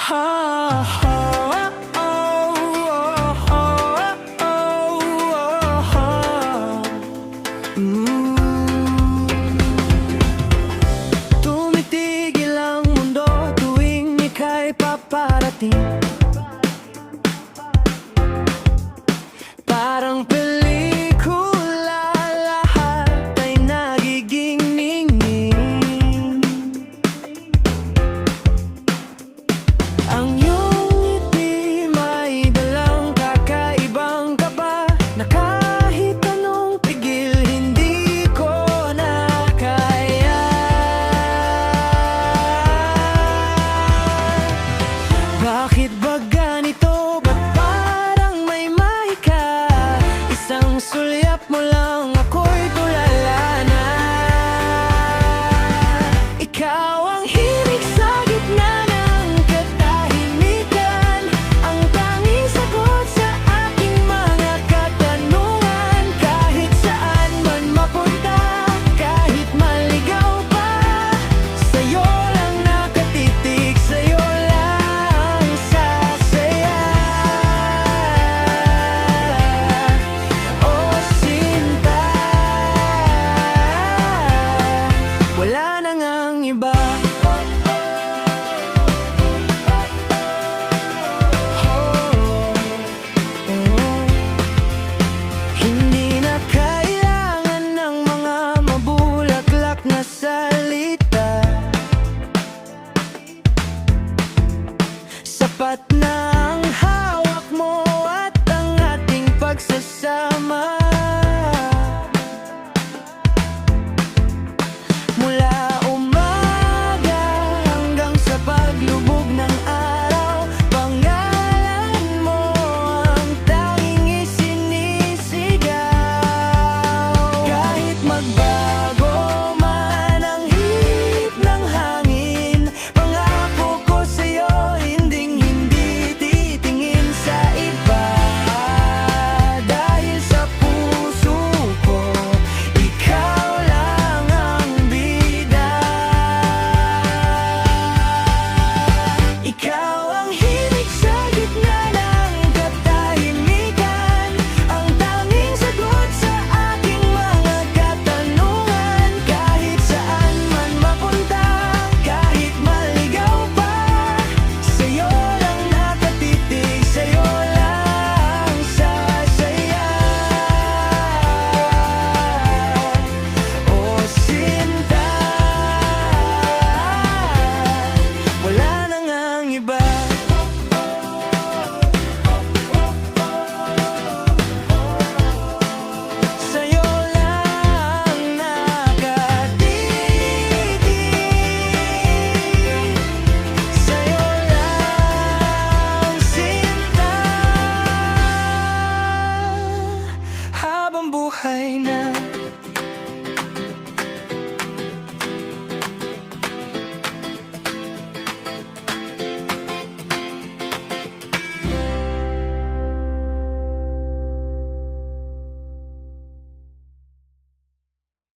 Ha, ha, oh, oh, oh, oh, oh. Tumitigil ang mundo tuwing ika'y paparating. Parang pelikula, lahat ay nagiging ningning. Ang iyong ngiti may dalang kakaibang kaba, na kahit anong pigil hindi ko na kaya. Bakit ba ganito? Ba't parang may mahika? Isang sulyap mo lang ako'y tulala na. Ikaw ang himig sa gitna ng katahimikan, ang tanging sagot sa aking mga katanungan. Kahit saan man mapunta, kahit maligaw pa, sa'yo lang nakatitig, sa'yo lang sasaya. Oh, sinta, wala na ngang iba. Hindi na kailangan ng mga mabulaklak na salita. Sapat na ang hawak mo at ang ating pagsasama. Mula umaga hanggang sa paglubog ng araw, pangalan mo ang tanging isinisigaw. Kahit magbago man ang hip ng hangin, pangako ko sa'yo hinding-hindi titingin sa iba. Dahil sa puso ko, ikaw lang ang bida. Ikaw ang himig sa gitna ng katahimikan, ang tanging sagot sa aking mga katanungan. Kahit saan man mapunta, kahit maligaw pa, sa'yo lang nakatitig, sa'yo lang sasaya. Oh, sinta, wala na ngang iba.